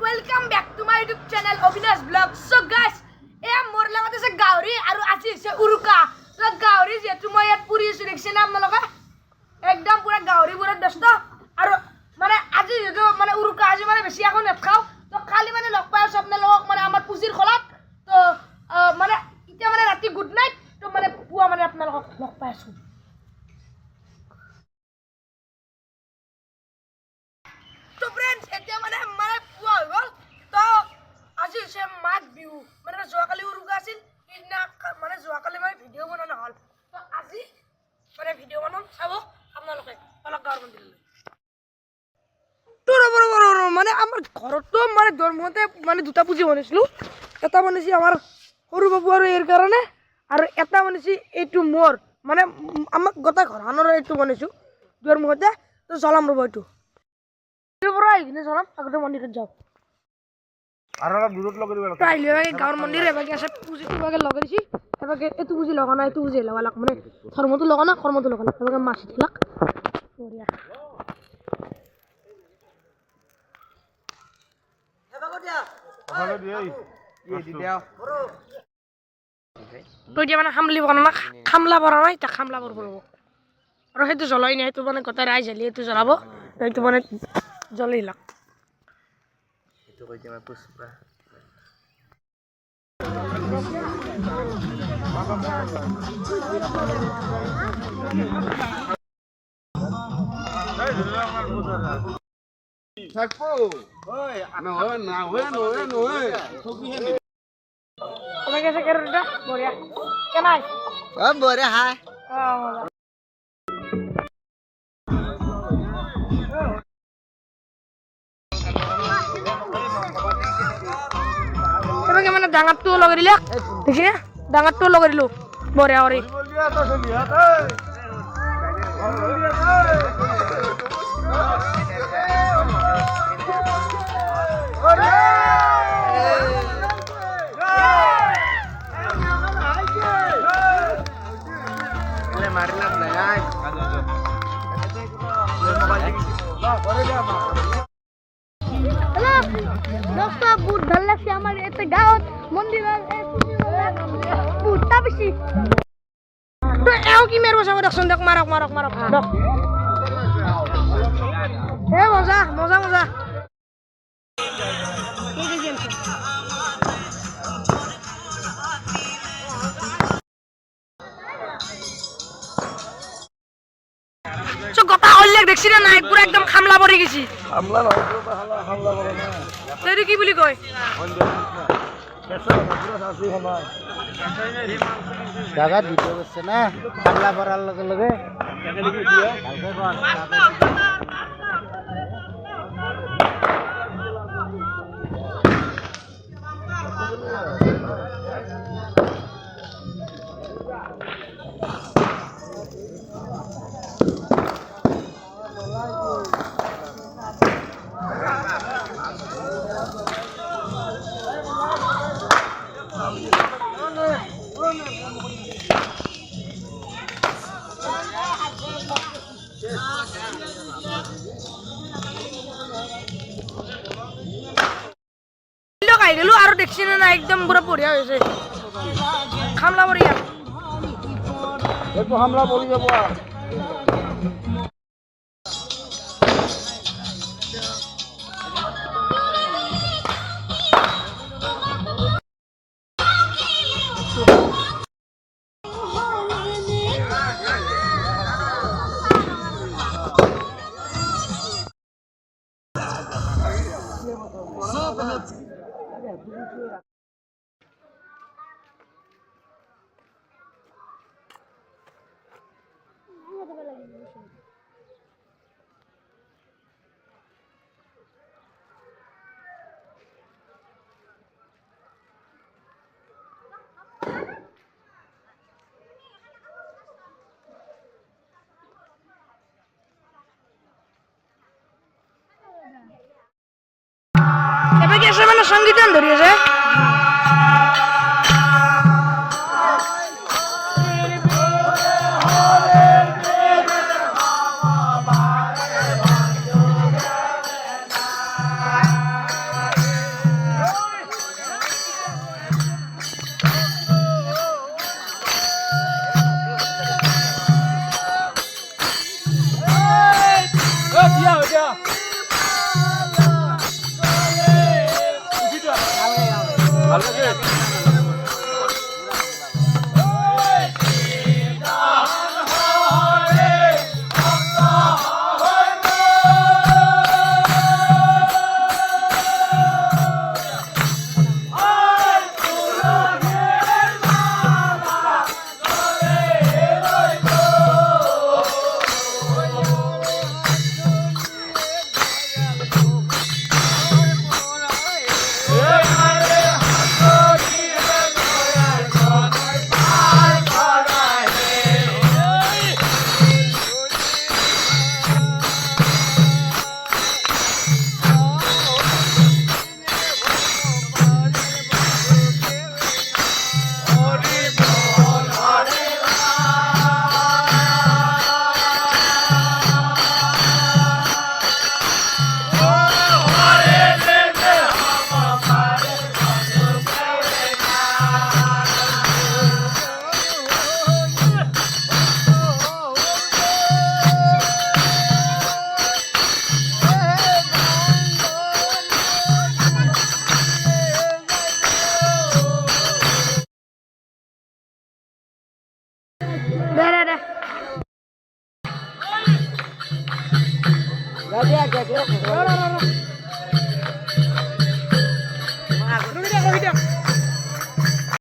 welcome back to my YouTube channel Avinash Vlog. So guys, মোৰ লগত আছে গাউৰি আৰু আজি আছে উৰুকা। তো গাউৰি যেটো মই ইয়াত পুৰি দেখছে না আপোনালোকে একদম পুৰা গাউৰি পুৰা ব্যস্ত আৰু মানে আজি যেটো মানে উৰুকা আজি মানে বেছি এখন নাখাও। তো খালি মানে লগ পাই আছো আপোনালোকক মানে আমাৰ পুজিৰ খলাত। তো মানে এতিয়া মানে ৰাতি গুড নাইট। তো মানে পুৱা মানে আপোনালোকক লগ পাই আছো। তো फ्रेंड्स এতিয়া মানে পুৱা হৈ গ'ল। তো আজি হৈছে মাঘ বিহু মানে যোৱাকালি উৰুকা আছিল ইনা মানে যোৱাকালি মই ভিডিঅ' বনোৱা নহ'ল। তো আজি মানে ভিডিঅ' বনাম চাব আপোনালোকে অলপ গাঁৱৰ মন্দিৰলৈ। তো মানে আমাৰ ঘৰতো মানে ধৰ্মতে মানে দুটা পুজি বনাইছিলোঁ। এটা বনাইছে আমাৰ সৰু বাবু আৰু ইয়াৰ কাৰণে আৰু এটা বনাইছে এইটো মোৰ মানে আমাক গোটেই ঘৰখনৰ এইটো বনাইছোঁ দুৱাৰ মুখতে। তো জ্বলাম ৰ'ব এইটো পৰা আহিকিনে জ্বলাম আগতে মন্দিৰত যাওঁ আৰু অলপ দূৰত লগাই দিব লাগিব। আহিলে গাঁৱৰ মন্দিৰ এবাকে আছে পুজিটো এবাকে লগাই দিছি এবাকে এইটো পুজি লগা নাই এইটো পুজি লগালাক মানে ধৰ্মটো লগা না কৰ্মটো লগালাক এবাকে মাছ দিলাক বঢ়িয়া। তই এতিয়া মানে খামলি বনা না খামলা বনা নাই এতিয়া খামলা কৰিব লাগিব আৰু সেইটো জ্বলাই নাই সেইটো মানে গোটেই ৰাইজ জ্বলি এইটো জ্বলাব সেইটো মানে জ্বলি luck itu kau jangan puspa. Sakpo, oi, no. Sobi hen. Apa कैसे कर रहा बोरिया क्या नाइ Oh boleh hai. এবাকে মানে ডাঙাৰটো লগাই দিলে দেখি না ডাঙাৰটো লগাই দিলো বঢ়িয়া কৰি দোস্ত বহুত ভাল লাগছে আমাৰ এতে গাঁৱত মন্দিৰৰ বহুত বেছি তো এও কি মেরব চাব দেখোন দেখ মারক দেখ এ মজা সো কথা হইলে দেখছি না নাই পুরো একদম খামলা পড়ে গেছি Hamla no, hamla bora na. তুই কি বলি কই Jaga video kesana, hamla baral lagi. গেলো আৰু দেখছি না একদম পুরা বঢ়িয়া হৈছে খামলা বঢ়িয়া Itu hamla boli jabo. এবারে এসে মানে সঙ্গীত ধরিয়েছে দে দে দে Gak dia,